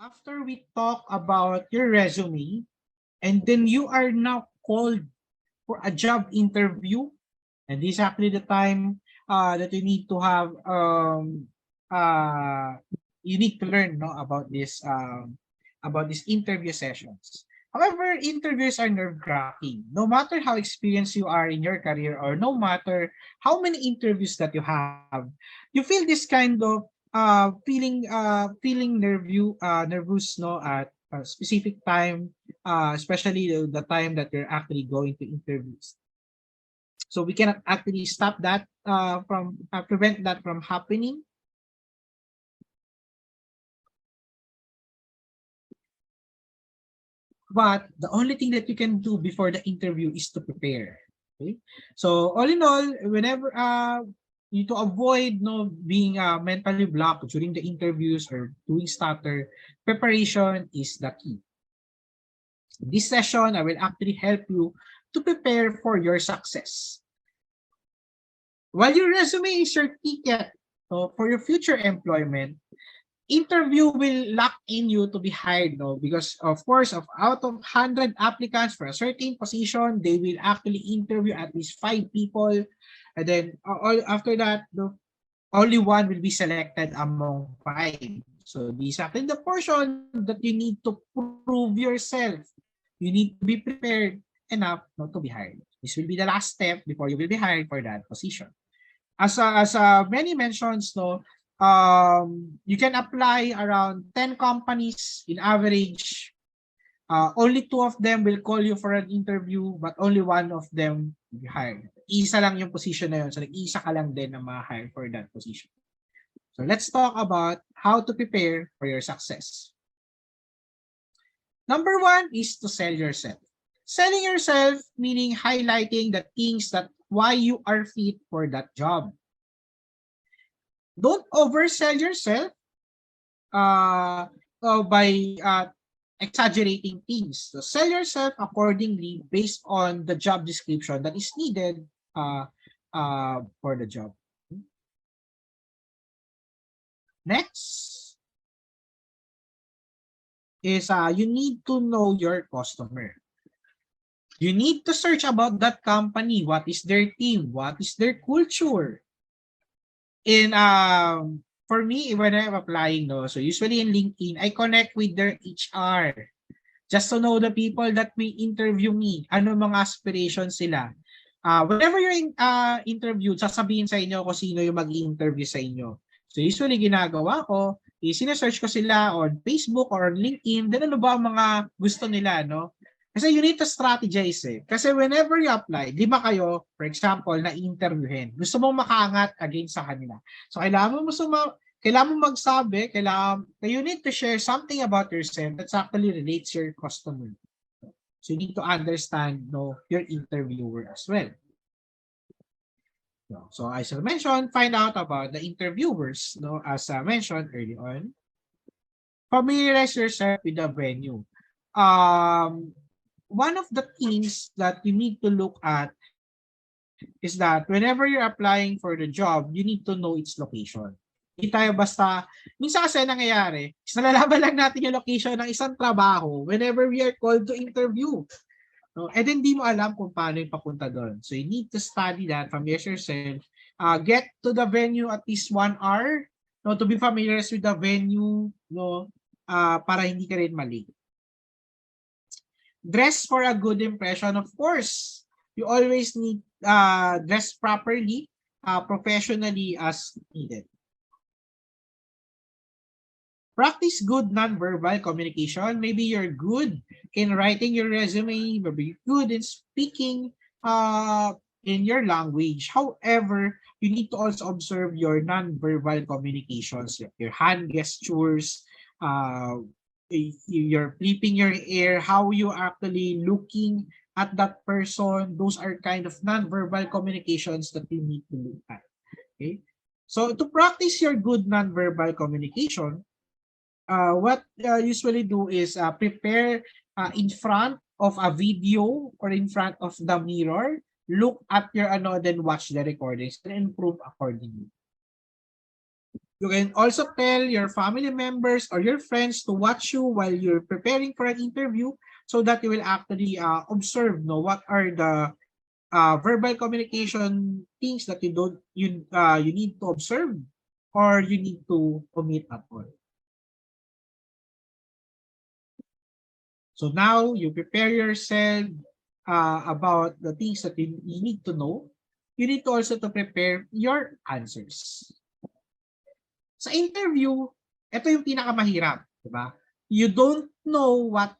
after we talk about your resume, and then you are now called for a job interview, and this is actually the time that you need to have you need to learn no about these interview sessions. However, interviews are nerve-wracking. No matter how experienced you are in your career, or no matter how many interviews that you have, you feel this kind of feeling nervous no at a specific time, especially the time that you're actually going to interviews. So we cannot actually stop that from prevent that from happening. But the only thing that you can do before the interview is to prepare. Okay? So all in all, whenever you to avoid no being mentally blocked during the interviews or doing stutter, preparation is the key. This session, I will actually help you to prepare for your success. While your resume is your ticket for your future employment, interview will lock in you to be hired, no? Because of course, of out of 100 applicants for a certain position, they will actually interview at least 5 people, and then all after that, no, only one will be selected among 5. So these are the portion that you need to prove yourself. You need to be prepared enough not to be hired. This will be the last step before you will be hired for that position. As many mentions, no, you can apply around 10 companies in average. Only 2 of them will call you for an interview, but only 1 of them will be hired. Isa lang yung position na yun. So, isa ka lang din na ma-hire for that position. So, let's talk about how to prepare for your success. Number 1 is to sell yourself. Selling yourself meaning highlighting the things that why you are fit for that job. Don't oversell yourself by exaggerating things. So sell yourself accordingly based on the job description that is needed for the job. Next is you need to know your customer. You need to search about that company. What is their team? What is their culture? In for me, when I'm applying, no, so usually in LinkedIn, I connect with their HR just to know the people that may interview me. Ano mga aspirations sila. Whenever you're interviewed, sasabihin sa inyo kung sino yung mag-i-interview sa inyo. So usually ginagawa ko, sinesearch ko sila on Facebook or on LinkedIn, then ano ba ang mga gusto nila, no? Kasi you need to strategize eh. Kasi whenever you apply, 'di ba kayo, for example, na interviewin, gusto mong makaangat against sa kanila. So kailangan mo magsabi, you need to share something about yourself that actually relates your customer. So you need to understand your interviewer as well. So as I mentioned, find out about the interviewers, as I mentioned early on. Familiarize yourself with the venue. One of the things that you need to look at is that whenever you're applying for the job, you need to know its location. Hindi tayo basta, minsan kasi nangyayari, nalalaman lang natin yung location ng isang trabaho whenever we are called to interview. No? And then di mo alam kung paano yung papunta doon. So you need to study that, familiarize yourself, get to the venue at least 1 hour, to be familiar with the venue, para hindi ka rin mali. Dress for a good impression, of course. You always need dress properly, professionally as needed. Practice good nonverbal communication. Maybe you're good in writing your resume, maybe you're good in speaking in your language. However, you need to also observe your nonverbal communications, your hand gestures, you're flipping your hair, how you actually looking at that person. Those are kind of non-verbal communications that you need to look at. Okay, so to practice your good non-verbal communication, what usually do is prepare in front of a video or in front of the mirror, look at your then watch the recordings and improve accordingly. You can also tell your family members or your friends to watch you while you're preparing for an interview so that you will actually observe what are the verbal communication things that you need to observe or you need to omit at all. So now you prepare yourself about the things that you need to know. You need to also to prepare your answers. Sa interview, ito yung pinakamahirap, di ba? You don't know what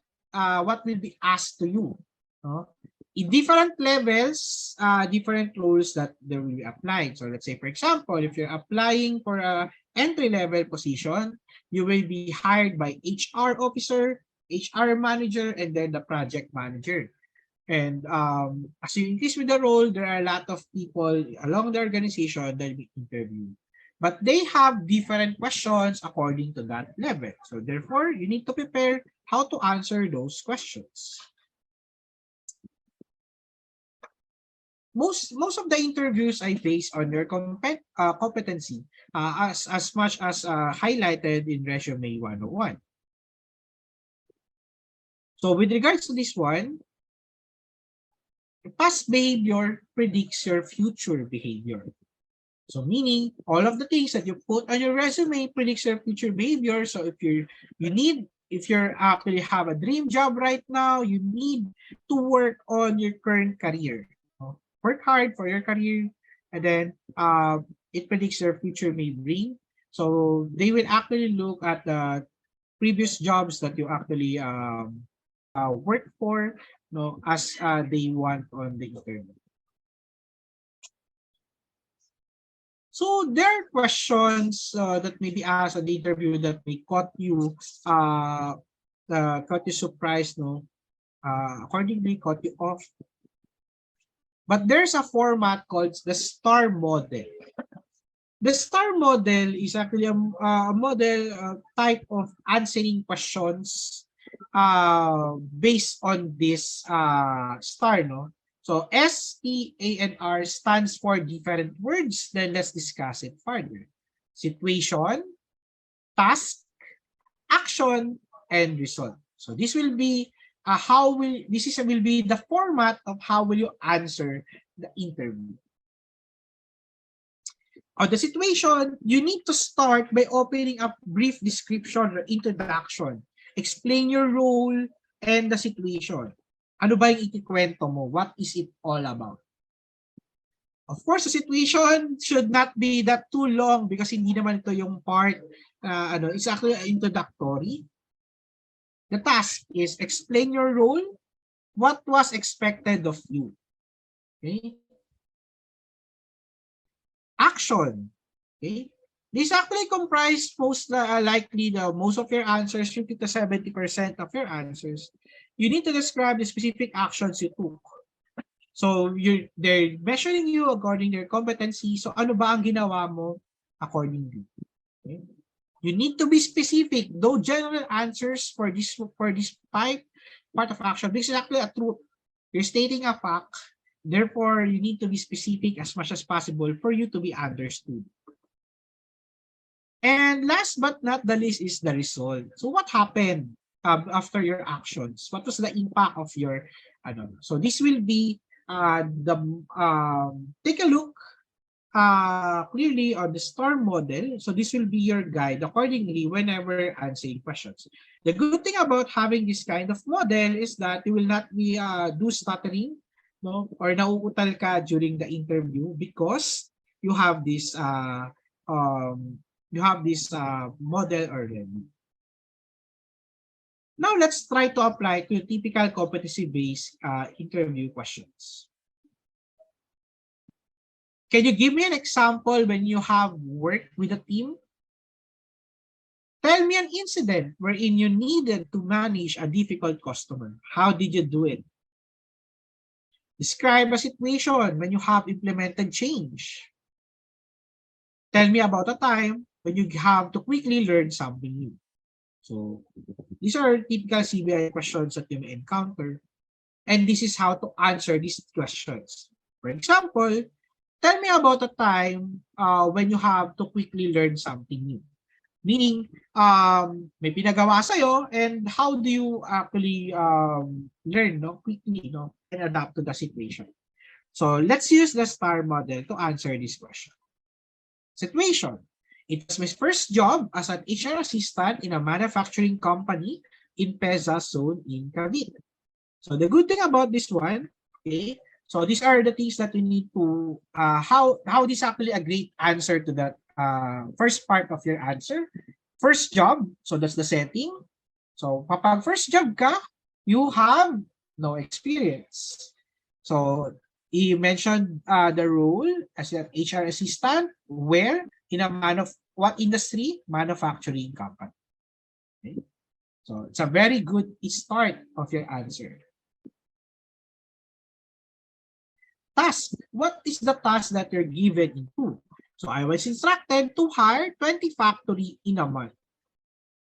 will be asked to you, no? In different levels, different roles that there will be applied. So let's say, for example, if you're applying for a entry-level position, you will be hired by HR officer, HR manager, and then the project manager. And as you increase with the role, there are a lot of people along the organization that will be interviewed. But they have different questions according to that level. So therefore, you need to prepare how to answer those questions. Most of the interviews I based on their competency as much as highlighted in Resume 101. So with regards to this one, past behavior predicts your future behavior. So meaning all of the things that you put on your resume predicts your future behavior. So if you actually have a dream job right now, you need to work on your current career. Work hard for your career, and then it predicts your future may bring. So they will actually look at the previous jobs that you actually work for, as they want on the interview. So there are questions that may be asked on the interview that may caught you surprised, accordingly caught you off. But there's a format called the STAR model. The STAR model is actually a model type of answering questions based on this STAR, no? So STANR stands for different words. Then let's discuss it further. Situation, task, action, and result. So this will be will be the format of how will you answer the interview. On the situation, you need to start by opening a brief description or introduction. Explain your role and the situation. Ano ba yung ikikwento mo? What is it all about? Of course, the situation should not be that too long because hindi naman ito yung part, it's actually introductory. The task is explain your role, what was expected of you. Okay? Action. Okay? This actually comprise most likely most of your answers, 50 to 70% of your answers. You need to describe the specific actions you took. So they're measuring you according to your competency. So ano ba ang ginawa mo accordingly? Okay? You need to be specific. Though general answers for this part of action, this is actually a truth. You're stating a fact. Therefore, you need to be specific as much as possible for you to be understood. And last but not the least is the result. So what happened after your actions? What was the impact of your So this will be take a look clearly on the STAR model. So this will be your guide accordingly whenever answering questions. The good thing about having this kind of model is that you will not be do stuttering, or nauutal ka during the interview because you have this model already. Now let's try to apply to typical competency-based interview questions. Can you give me an example when you have worked with a team? Tell me an incident wherein you needed to manage a difficult customer. How did you do it? Describe a situation when you have implemented change. Tell me about a time when you have to quickly learn something new. So these are typical CBI questions that you may encounter. And this is how to answer these questions. For example, tell me about a time when you have to quickly learn something new. Meaning, may pinagawa sa'yo and how do you actually learn quickly and adapt to the situation. So let's use the STAR model to answer this question. Situation. It was my first job as an HR assistant in a manufacturing company in Peza Zone in Cavite. So the good thing about this one, okay, so these are the things that you need to, how this actually a great answer to that first part of your answer. First job, so that's the setting. So kapag first job ka, you have no experience. So he mentioned the role as an HR assistant, where in a what industry? Manufacturing company. Okay? So it's a very good start of your answer. Task. What is the task that you're given into? So I was instructed to hire 20 factory in a month.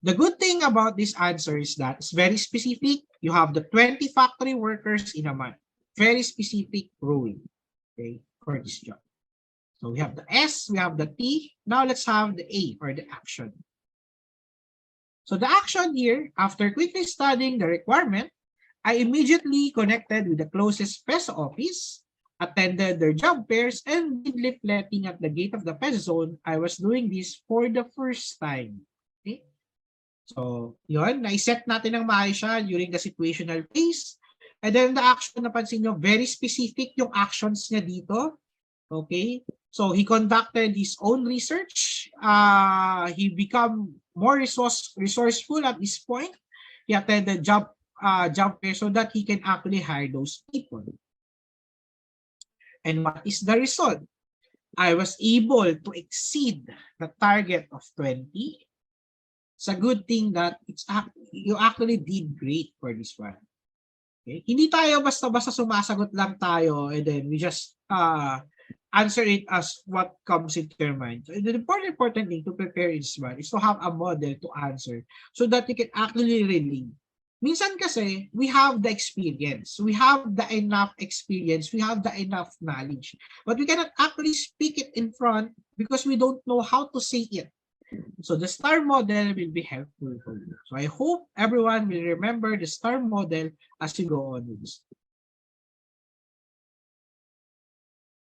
The good thing about this answer is that it's very specific. You have the 20 factory workers in a month. Very specific role, okay, for this job. So we have the S, we have the T. Now let's have the A, or the action. So the action here, after quickly studying the requirement, I immediately connected with the closest PESA office, attended their job fairs, and did leafletting at the gate of the PESA zone. I was doing this for the first time. Okay? So, yun, naiset natin ng maayos siya during the situational phase. And then the action, napansin nyo, very specific yung actions niya dito. Okay? So, he conducted his own research. He become more resourceful at this point. He attended job fair so that he can actually hire those people. And what is the result? I was able to exceed the target of 20. It's a good thing that you actually did great for this one. Okay? Hindi tayo basta-basta sumasagot lang tayo and then we just answer it as what comes into your mind. So the important thing to prepare this one is to have a model to answer so that you can actually relate. Minsan kasi, we have the experience. We have the enough experience. We have the enough knowledge. But we cannot actually speak it in front because we don't know how to say it. So the STAR model will be helpful for you. So I hope everyone will remember the STAR model as you go on with this.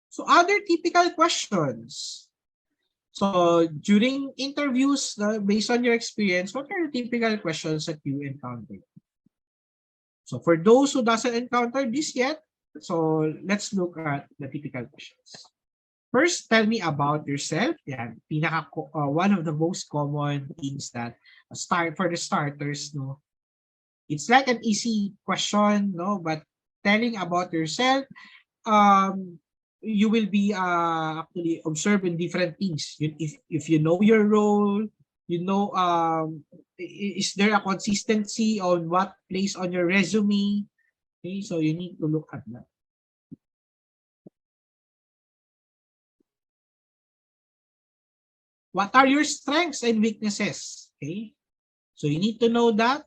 So other typical questions. So during interviews, based on your experience, what are the typical questions that you encountered? So for those who doesn't encounter this yet, so let's look at the typical questions. First, tell me about yourself. Yan, one of the most common things that for the starters, no, it's like an easy question, no, but telling about yourself, you will be actually observing different things. If you know your role, you know, is there a consistency on what place on your resume? Okay, so you need to look at that. What are your strengths and weaknesses? Okay, so you need to know that.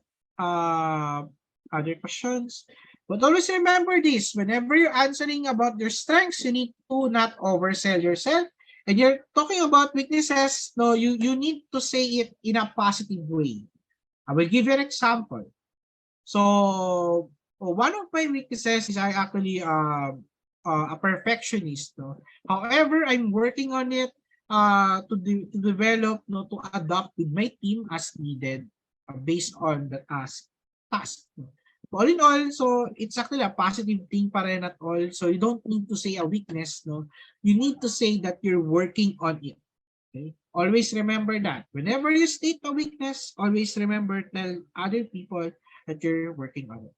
Other questions? But always remember this, whenever you're answering about your strengths, you need to not oversell yourself. And you're talking about weaknesses, no, you need to say it in a positive way. I will give you an example. So, one of my weaknesses is I actually a perfectionist. No? However, I'm working on it to develop, no, to adapt with my team as needed based on the task. All in all, so it's actually a positive thing pa rin at all. So you don't need to say a weakness, no? You need to say that you're working on it. Okay? Always remember that. Whenever you state a weakness, always remember, tell other people that you're working on it.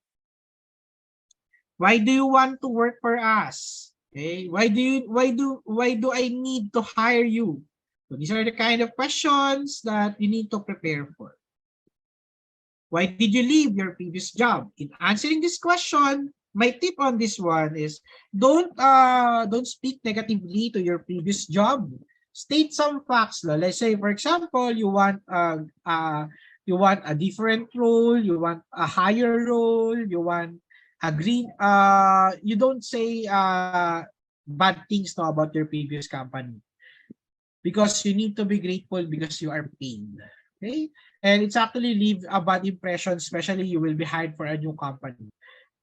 Why do you want to work for us? Okay? Why do I need to hire you? So these are the kind of questions that you need to prepare for. Why did you leave your previous job? In answering this question, my tip on this one is don't speak negatively to your previous job. State some facts. Let's say, for example, you want a different role, you want a higher role, you want a green. You don't say bad things no, about your previous company. Because you need to be grateful because you are paid. Okay? And it's actually leave a bad impression, especially you will be hired for a new company.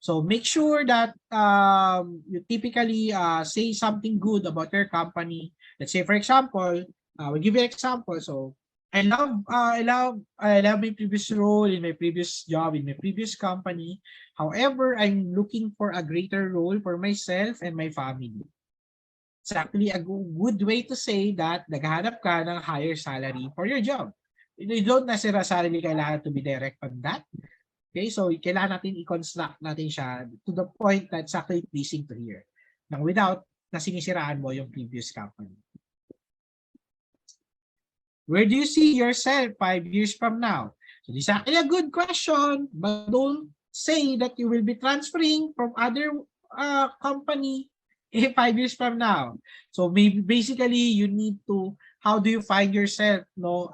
So make sure that you typically say something good about your company. Let's say, for example, we'll give you an example. So I love my previous role in my previous job in my previous company. However, I'm looking for a greater role for myself and my family. It's actually a good way to say that naghahanap ka ng higher salary for your job. You don't necessarily kailangan to be direct on that. Okay, so kailangan natin i-construct natin siya to the point that it's actually pleasing to hear. Nang without na sinisiraan mo yung previous company. Where do you see yourself 5 years from now? So this is actually a good question, but don't say that you will be transferring from other company 5 years from now. So maybe basically you need to, how do you find yourself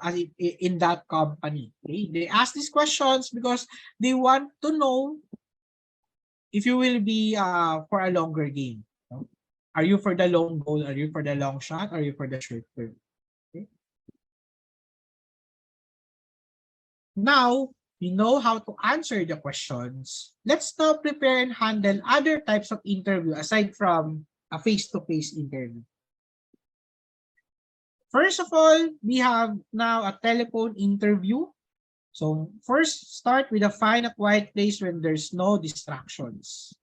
as in that company? Okay? They ask these questions because they want to know if you will be for a longer game. No? Are you for the long goal? Are you for the long shot? Are you for the short term? Okay? Now, we know how to answer the questions. Let's now prepare and handle other types of interview aside from a face-to-face interview. First of all, we have now a telephone interview. So first, start with find a quiet place when there's no distractions.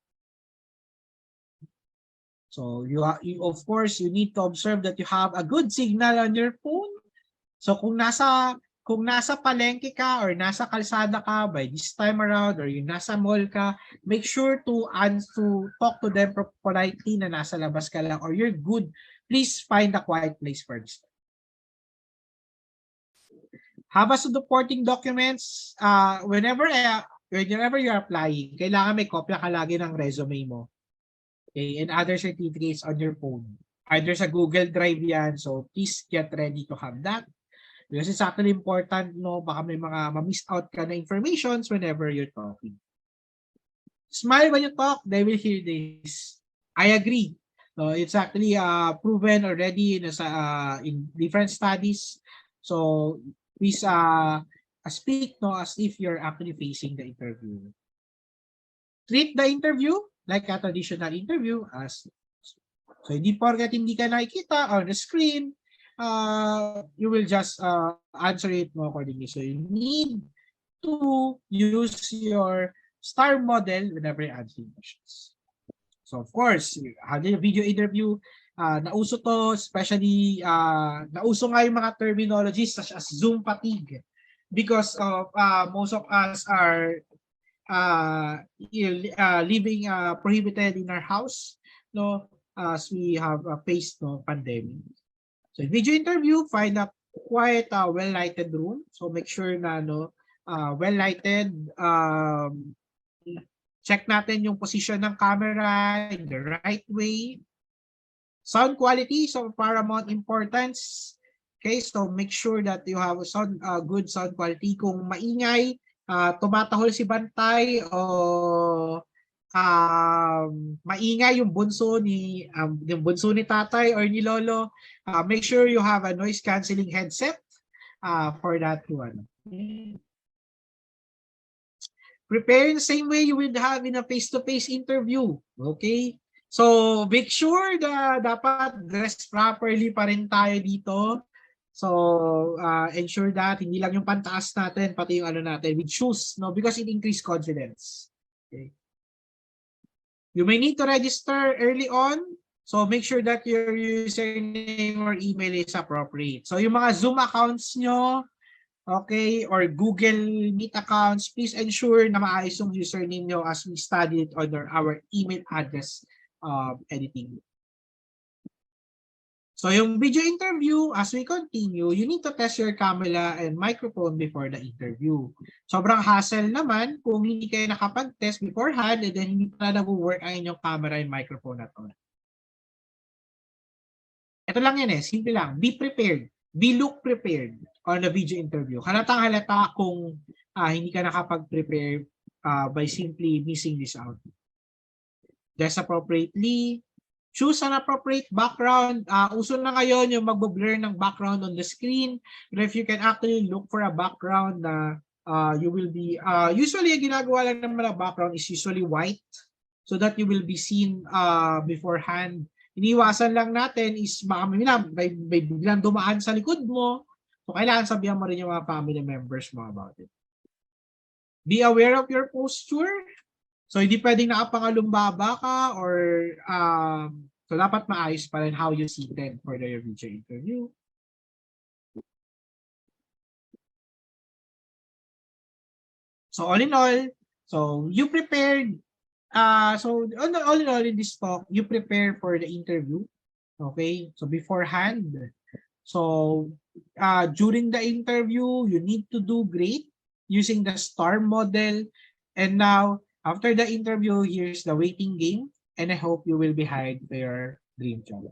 So you of course, you need to observe that you have a good signal on your phone. So kung nasa palengke ka or nasa kalsada ka by this time around or yung nasa mall ka, make sure to talk to them politely na nasa labas ka lang or you're good. Please find a quiet place first. Have a supporting documents. Whenever you're applying, kailangan may kopya ka lagi ng resume mo. Okay, and other certificates on your phone. Either sa Google Drive yan, so please get ready to have that. Because it's actually important, baka may mga ma-miss out ka na informations whenever you're talking. Smile when you talk, they will hear this. I agree. So it's actually proven already in different studies. So please speak as if you're actually facing the interview. Treat the interview like a traditional interview as so hindi porket hindi ka nakikita on the screen, you will just answer it accordingly. So you need to use your STAR model whenever you're answering questions. So of course, having a video interview, nauso to, especially nauso nga yung mga terminologies such as Zoom fatigue because of most of us are living prohibited in our house, as we have faced pandemic. So video interview, find a quiet, well-lighted room. So make sure na well-lighted. Check natin yung position ng camera in the right way. Sound quality, so paramount importance. Okay, so make sure that you have a good sound quality. Kung maingay, tumatahol si bantay o maingay yung bunso ni tatay or ni lolo, make sure you have a noise cancelling headset for that one. Prepare in the same way you would have in a face-to-face interview. Okay? So make sure na dapat dress properly pa rin tayo dito. So ensure that hindi lang yung pantaas natin, pati yung natin with shoes, because it increases confidence. Okay. You may need to register early on, so make sure that your username or email is appropriate. So yung mga Zoom accounts nyo, okay, or Google Meet accounts, please ensure na maayos yung username nyo as we studied on our email address editing. So yung video interview, as we continue, you need to test your camera and microphone before the interview. Sobrang hassle naman kung hindi kayo nakapag-test beforehand and then hindi pa nag-work ang inyong camera and microphone at all. Ito lang yan simple lang. Be prepared. Look prepared on the video interview. Halatang halata kung hindi ka nakapag-prepare by simply missing this out. Dress appropriately. choose an appropriate background. Uso na ngayon yung magbo-blur ng background on the screen. But if you can actually look for a background na you will be, usually yung ginagawa lang naman na background is usually white so that you will be seen beforehand. Iniwasan lang natin is baka may biglang dumaan sa likod mo. So kailangan sabihan mo rin yung mga family members mo about it. Be aware of your posture. So hindi pwedeng nakapangalumbaba ka or so dapat maayos pa rin how you seated for the video interview. So all in all, so you prepared so all in all in this talk, you prepare for the interview. Okay? So beforehand. So during the interview, you need to do great using the STAR model. And now after the interview, here's the waiting game, and I hope you will be hired for your dream job.